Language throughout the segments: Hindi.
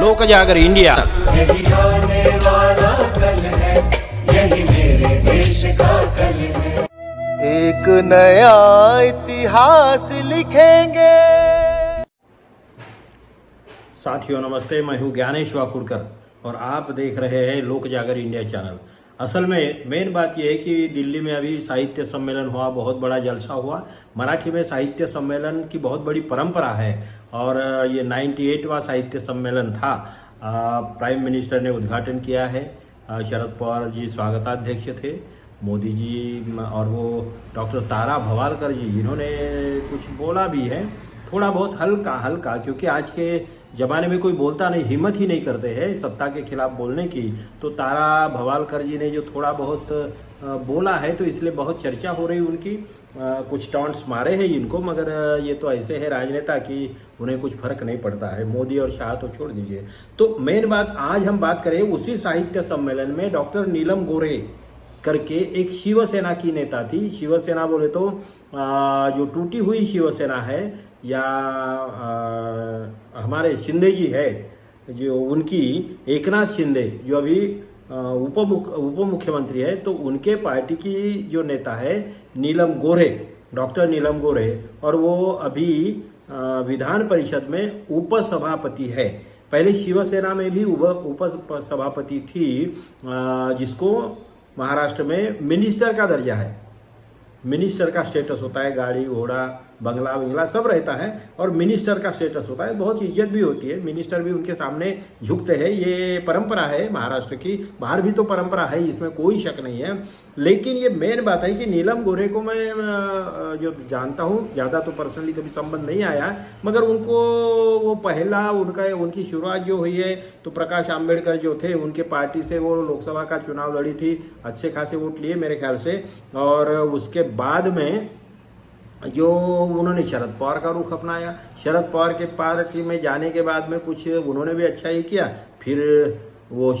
लोक जागर इंडिया। यही आने वाला कल है, यही मेरे देश का कल है। एक नया इतिहास लिखेंगे। साथियों नमस्ते, मैं हूं ज्ञानेश वाकुड़कर और आप देख रहे हैं लोक जागर इंडिया चैनल। असल में मेन बात यह है कि दिल्ली में अभी साहित्य सम्मेलन हुआ, बहुत बड़ा जलसा हुआ। मराठी में साहित्य सम्मेलन की बहुत बड़ी परंपरा है और ये 98वां साहित्य सम्मेलन था। प्राइम मिनिस्टर ने उद्घाटन किया है, शरद पवार जी स्वागताध्यक्ष थे, मोदी जी और वो डॉक्टर तारा भवालकर जी, इन्होंने कुछ बोला भी है, थोड़ा बहुत हल्का हल्का, क्योंकि आज के ज़माने में कोई बोलता नहीं, हिम्मत ही नहीं करते हैं सत्ता के खिलाफ बोलने की। तो तारा भवालकर जी ने जो थोड़ा बहुत बोला है तो इसलिए बहुत चर्चा हो रही उनकी। कुछ टॉन्ट्स मारे हैं इनको, मगर ये तो ऐसे है राजनेता कि उन्हें कुछ फर्क नहीं पड़ता है। मोदी और शाह तो छोड़ दीजिए। तो मेन बात आज हम बात करें उसी साहित्य सम्मेलन में डॉक्टर नीलम गोरे करके एक शिवसेना की नेता थी। शिवसेना बोले तो जो टूटी हुई शिवसेना है या हमारे शिंदे जी है जो उनकी, एकनाथ शिंदे जो अभी उप मुख्यमंत्री है, तो उनके पार्टी की जो नेता है नीलम गोरे, डॉक्टर नीलम गोरे, और वो अभी विधान परिषद में उपसभापति है। पहले शिवसेना में भी उपसभापति थी, जिसको महाराष्ट्र में मिनिस्टर का दर्जा है, मिनिस्टर का स्टेटस होता है, गाड़ी घोड़ा बंगला विंगला सब रहता है और मिनिस्टर का स्टेटस होता है, बहुत इज्जत भी होती है, मिनिस्टर भी उनके सामने झुकते हैं। ये परंपरा है महाराष्ट्र की, बाहर भी तो परंपरा है, इसमें कोई शक नहीं है। लेकिन ये मेन बात है कि नीलम गोरे को मैं जो जानता हूँ, ज़्यादा तो पर्सनली कभी संबंध नहीं आया, मगर उनको वो पहला उनकी शुरुआत जो हुई है तो प्रकाश आंबेडकर जो थे उनके पार्टी से वो लोकसभा का चुनाव लड़ी थी, अच्छे खासे वोट लिए मेरे ख्याल से, और उसके बाद में जो उन्होंने शरद पवार का रुख अपनाया। शरद पवार के पार्टी में जाने के बाद में कुछ उन्होंने भी अच्छा ही किया, फिर वो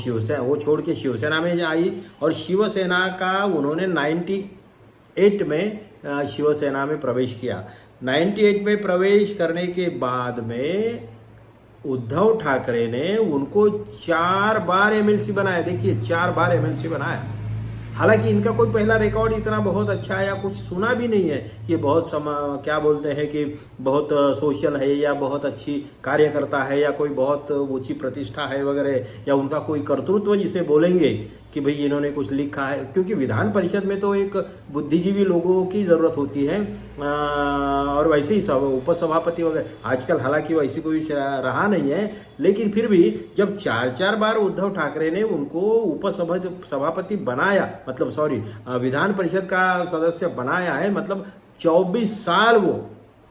छोड़ के शिवसेना में आई और शिवसेना का उन्होंने 98 में शिवसेना में प्रवेश किया। 98 में प्रवेश करने के बाद में उद्धव ठाकरे ने उनको 4 बार एमएलसी बनाया। देखिए 4 बार एमएलसी बनाया। हालांकि इनका कोई पहला रिकॉर्ड इतना बहुत अच्छा या कुछ सुना भी नहीं है। ये बहुत क्या बोलते हैं कि बहुत सोशल है या बहुत अच्छी कार्यकर्ता है या कोई बहुत ऊंची प्रतिष्ठा है वगैरह, या उनका कोई कर्तृत्व जिसे बोलेंगे कि भाई इन्होंने कुछ लिखा है, क्योंकि विधान परिषद में तो एक बुद्धिजीवी लोगों की ज़रूरत होती है। और वैसे ही सब उपसभापति वगैरह आजकल हालांकि वैसे कोई रहा नहीं है, लेकिन फिर भी जब 4 बार उद्धव ठाकरे ने उनको उपसभापति बनाया, मतलब सॉरी विधान परिषद का सदस्य बनाया है, मतलब 24 साल वो,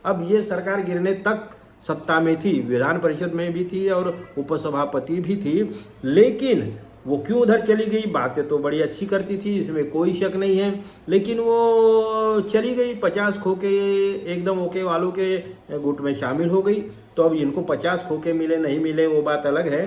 अब ये सरकार गिरने तक सत्ता में थी, विधान परिषद में भी थी और उपसभापति भी थी। लेकिन वो क्यों उधर चली गई, बातें तो बड़ी अच्छी करती थी, इसमें कोई शक नहीं है, लेकिन वो चली गई, 50 खोके एकदम ओके वालों के गुट में शामिल हो गई। तो अब इनको 50 खोके मिले नहीं मिले वो बात अलग है,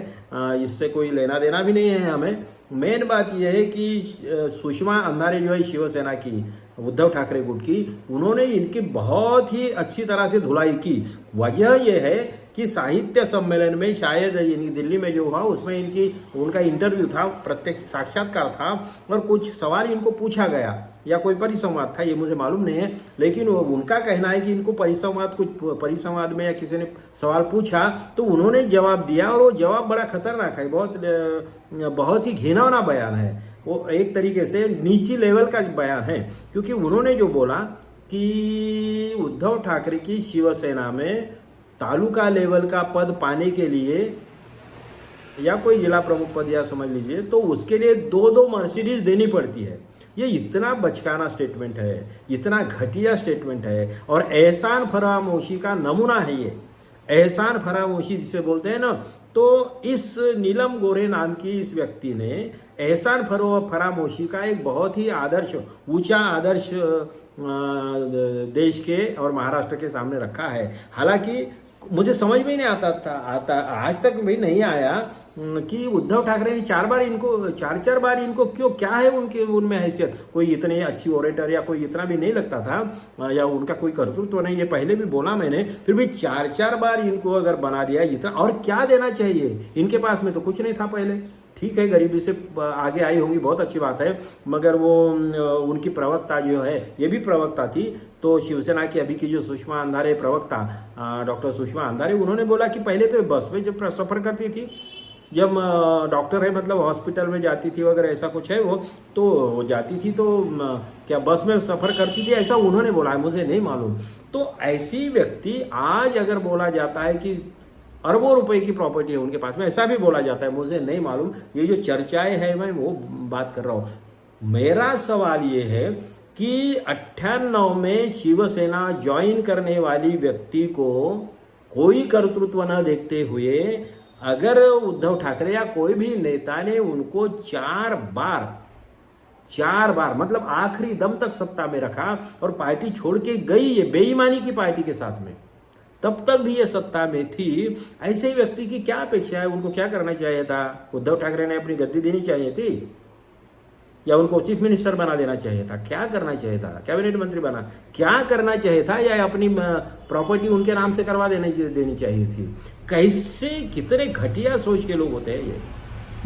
इससे कोई लेना देना भी नहीं है हमें। मेन बात यह है कि सुषमा अंधारे जो है शिवसेना की, उद्धव ठाकरे गुट की, उन्होंने इनकी बहुत ही अच्छी तरह से धुलाई की। वजह यह है कि साहित्य सम्मेलन में शायद दिल्ली में जो हुआ उसमें उनका इंटरव्यू था, प्रत्यक्ष साक्षात्कार था, और कुछ सवाल इनको पूछा गया या कोई परिसंवाद था, ये मुझे मालूम नहीं है, लेकिन उनका कहना है कि इनको परिसंवाद में या किसी ने सवाल पूछा तो उन्होंने जवाब दिया, और वो जवाब बड़ा खतरनाक है, बहुत ही घिनौना बयान है, वो एक तरीके से नीची लेवल का बयान है। क्योंकि उन्होंने जो बोला कि उद्धव ठाकरे की शिवसेना में तालुका लेवल का पद पाने के लिए या कोई जिला प्रमुख पद या समझ लीजिए, तो उसके लिए 2-2 मर्सिडीज देनी पड़ती है। ये इतना बचकाना स्टेटमेंट है, इतना घटिया स्टेटमेंट है, और एहसान फरामोशी का नमूना है ये। एहसान फरामोशी जिसे बोलते हैं ना, तो इस नीलम गोरे नाम की इस व्यक्ति ने एहसान फरामोशी का एक बहुत ही ऊंचा आदर्श देश के और महाराष्ट्र के सामने रखा है। हालांकि मुझे समझ में नहीं आता आज तक भाई नहीं आया कि उद्धव ठाकरे ने चार चार बार इनको क्यों, क्या है उनके उनमें हैसियत, कोई इतने अच्छी ओरेटर या कोई इतना भी नहीं लगता था या उनका कोई कर्तृत्व नहीं, ये पहले भी बोला मैंने, फिर भी चार बार इनको अगर बना दिया इतना, और क्या देना चाहिए इनके पास में, तो कुछ नहीं था पहले। ठीक है, गरीबी से आगे आई होंगी, बहुत अच्छी बात है, मगर वो उनकी प्रवक्ता जो है, ये भी प्रवक्ता थी, तो शिवसेना की अभी की जो सुषमा अंधारे प्रवक्ता डॉक्टर सुषमा अंधारे, उन्होंने बोला कि पहले तो बस में जब सफ़र करती थी, जब डॉक्टर है मतलब हॉस्पिटल में जाती थी वगैरह ऐसा कुछ है वो, तो जाती थी तो क्या बस में सफ़र करती थी, ऐसा उन्होंने बोला है, मुझे नहीं मालूम। तो ऐसी व्यक्ति आज अगर बोला जाता है कि अरबों रुपए की प्रॉपर्टी है उनके पास में, ऐसा भी बोला जाता है, मुझे नहीं मालूम, ये जो चर्चाएं है मैं वो बात कर रहा हूँ। मेरा सवाल ये है कि 98 में शिवसेना ज्वाइन करने वाली व्यक्ति को कोई कर्तृत्व न देखते हुए अगर उद्धव ठाकरे या कोई भी नेता ने उनको चार बार मतलब आखिरी दम तक सत्ता में रखा और पार्टी छोड़ के गई है बेईमानी की पार्टी के साथ में, तब तक भी ये सत्ता में थी, ऐसे ही व्यक्ति की क्या अपेक्षा है, उनको क्या करना चाहिए था? उद्धव ठाकरे ने अपनी गद्दी देनी चाहिए थी या उनको चीफ मिनिस्टर बना देना चाहिए था? क्या करना चाहिए था? कैबिनेट मंत्री बना क्या करना चाहिए था, या अपनी प्रॉपर्टी उनके नाम से करवा देनी चाहिए थी? कैसे, कितने घटिया सोच के लोग होते हैं ये,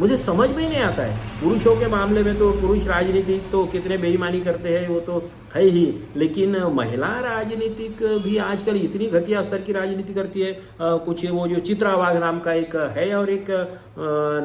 मुझे समझ में ही नहीं आता है। पुरुषों के मामले में तो पुरुष राजनीतिक तो कितने बेईमानी करते हैं वो तो है ही, लेकिन महिला राजनीतिक भी आजकल इतनी घटिया स्तर की राजनीति करती है। कुछ वो जो चित्रा वाघ नाम का एक है और एक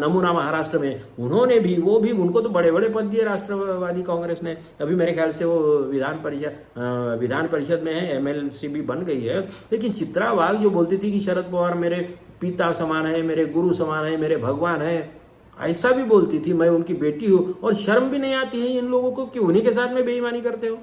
नमूना महाराष्ट्र में, उन्होंने भी उनको तो बड़े बड़े पद दिए राष्ट्रवादी कांग्रेस ने। अभी मेरे ख्याल से वो विधान परिषद में है, MLC भी बन गई है। लेकिन चित्रा वाघ जो बोलती थी कि शरद पवार मेरे पिता समान है, मेरे गुरु समान है, मेरे भगवान है, ऐसा भी बोलती थी, मैं उनकी बेटी हूं, और शर्म भी नहीं आती है इन लोगों को कि उन्हीं के साथ में बेईमानी करते हो।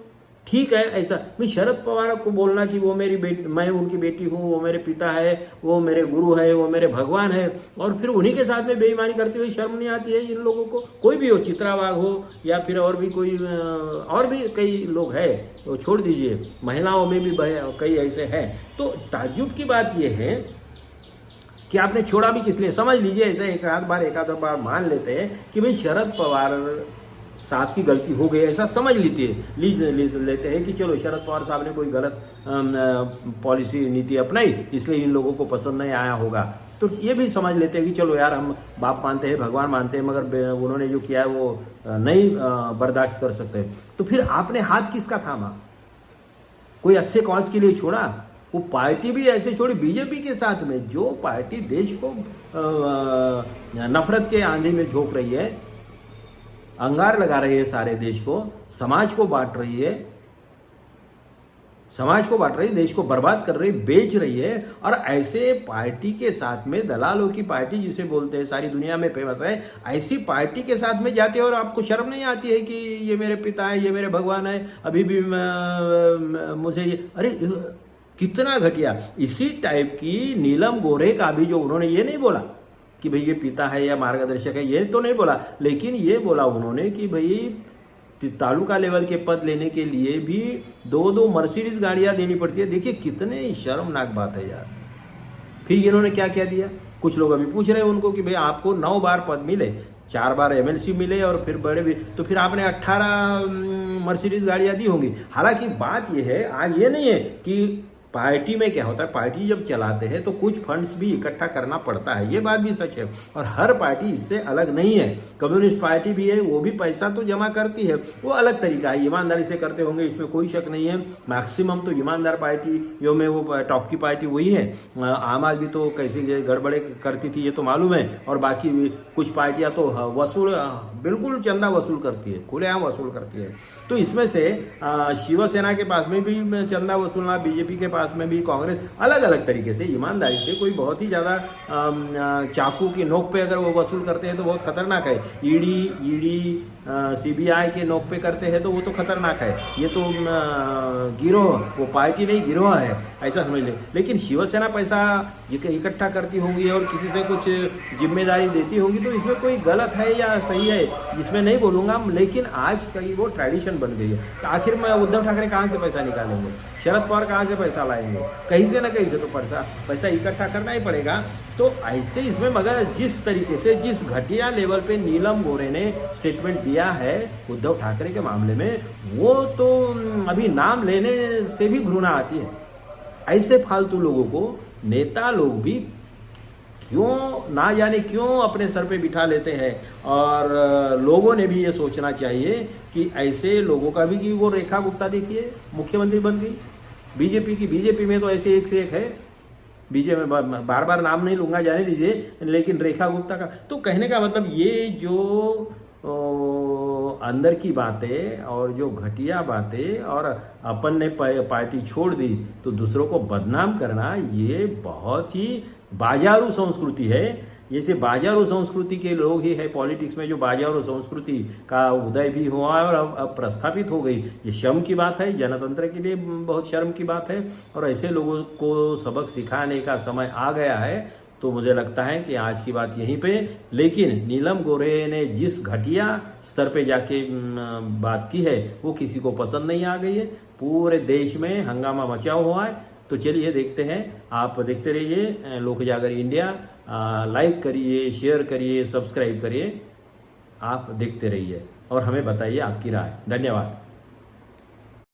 ठीक है, ऐसा मैं शरद पवार को बोलना कि वो मेरी बेटी, मैं उनकी बेटी हूँ, वो मेरे पिता है, वो मेरे गुरु है, वो मेरे भगवान है, और फिर उन्हीं के साथ में बेईमानी करते हुए शर्म नहीं आती है इन लोगों को? कोई भी हो, चित्रा वाघ हो या फिर और भी कोई और भी कई लोग हैं, तो छोड़ दीजिए, महिलाओं में भी कई ऐसे हैं। तो ताज्जुब की बात यह है कि आपने छोड़ा भी किस लिए? समझ लीजिए, ऐसा एक आध बार मान लेते हैं कि भाई शरद पवार साहब की गलती हो गई, ऐसा समझ लेते हैं कि चलो शरद पवार साहब ने कोई गलत पॉलिसी नीति अपनाई, इसलिए इन लोगों को पसंद नहीं आया होगा। तो ये भी समझ लेते हैं कि चलो यार, हम बाप मानते हैं, भगवान मानते हैं, मगर उन्होंने जो किया है वो नहीं बर्दाश्त कर सकते। तो फिर आपने हाथ किसका थामा? कोई अच्छे कॉज के लिए छोड़ा? वो पार्टी भी ऐसे छोड़ी बीजेपी के साथ में, जो पार्टी देश को नफरत के आंधी में झोंक रही है, अंगार लगा रही है सारे देश को, समाज को बांट रही है, देश को बर्बाद कर रही, बेच रही है। और ऐसे पार्टी के साथ में, दलालों की पार्टी जिसे बोलते हैं, सारी दुनिया में फेमस है, ऐसी पार्टी के साथ में जाते हो और आपको शर्म नहीं आती है कि ये मेरे पिता है, ये मेरे भगवान है, अभी भी मुझे ये, अरे कितना घटिया। इसी टाइप की नीलम गोरे का भी, जो उन्होंने ये नहीं बोला कि भाई ये पिता है या मार्गदर्शक है, ये तो नहीं बोला, लेकिन ये बोला उन्होंने कि भाई तालुका लेवल के पद लेने के लिए भी 2 मर्सिडीज गाड़ियां देनी पड़ती है। देखिए कितने शर्मनाक बात है यार। फिर इन्होंने क्या दिया, कुछ लोग अभी पूछ रहे हैं उनको कि भाई आपको 9 बार पद मिले, 4 बार MLC मिले और फिर बड़े भी, तो फिर आपने 18 मर्सिडीज गाड़ियां दी होंगी। हालांकि बात यह है, आज ये नहीं है कि पार्टी में क्या होता है, पार्टी जब चलाते हैं तो कुछ फंड्स भी इकट्ठा करना पड़ता है, ये बात भी सच है, और हर पार्टी इससे अलग नहीं है। कम्युनिस्ट पार्टी भी है, वो भी पैसा तो जमा करती है, वो अलग तरीका है, ईमानदारी से करते होंगे, इसमें कोई शक नहीं है। मैक्सिमम तो ईमानदार पार्टियों में वो टॉप की पार्टी वही है। आम आदमी तो कैसी गड़बड़े करती थी ये तो मालूम है, और बाकी कुछ पार्टियां तो बिल्कुल चंदा वसूल करती है, खुलेआम वसूल करती है। तो इसमें से शिवसेना के पास में भी चंदा वसूलना, बीजेपी के पास में भी, कांग्रेस, अलग अलग तरीके से ईमानदारी से, कोई बहुत ही ज्यादा चाकू की नोक पे अगर वो वसूल करते हैं तो बहुत खतरनाक है। ईडी सीबीआई के नोक पे करते हैं तो वो तो खतरनाक है। ये तो गिरोह, वो पार्टी नहीं गिरोह है, ऐसा समझ ले। लेकिन शिवसेना पैसा इकट्ठा करती होंगी और किसी से कुछ जिम्मेदारी देती होगी, तो इसमें कोई गलत है या सही है इसमें नहीं बोलूँगा, लेकिन आज कहीं वो ट्रेडिशन बन गई है। तो आखिर में उद्धव ठाकरे कहाँ से पैसा निकालेंगे, शरद पवार कहाँ से पैसा लाएंगे, कहीं से ना कहीं से तो पैसा इकट्ठा करना ही पड़ेगा। तो ऐसे इसमें मगर जिस तरीके से, जिस घटिया लेवल पे नीलम गोरे ने स्टेटमेंट दिया है उद्धव ठाकरे के मामले में, वो तो अभी नाम लेने से भी घृणा आती है। ऐसे फालतू लोगों को नेता लोग भी क्यों ना जाने क्यों अपने सर पे बिठा लेते हैं। और लोगों ने भी ये सोचना चाहिए कि ऐसे लोगों का भी, कि वो रेखा गुप्ता देखिए मुख्यमंत्री बन गई बीजेपी की। बीजेपी में तो ऐसे एक से एक है, बीजेपी में बार बार नाम नहीं लूंगा, जाने दीजिए, लेकिन रेखा गुप्ता का तो कहने का मतलब ये जो अंदर की बातें और जो घटिया बातें, और अपन ने पार्टी छोड़ दी तो दूसरों को बदनाम करना, ये बहुत ही बाजारू संस्कृति है। जैसे बाजारू संस्कृति के लोग ही है पॉलिटिक्स में, जो बाजारू संस्कृति का उदय भी हुआ और अब प्रस्थापित हो गई। ये शर्म की बात है, जनतंत्र के लिए बहुत शर्म की बात है, और ऐसे लोगों को सबक सिखाने का समय आ गया है। तो मुझे लगता है कि आज की बात यहीं पे। लेकिन नीलम गोरे ने जिस घटिया स्तर पे जाके बात की है वो किसी को पसंद नहीं आ गई है, पूरे देश में हंगामा मचा हुआ है। तो चलिए देखते हैं, आप देखते रहिए लोक जागर इंडिया, लाइक करिए, शेयर करिए, सब्सक्राइब करिए, आप देखते रहिए और हमें बताइए आपकी राय। धन्यवाद।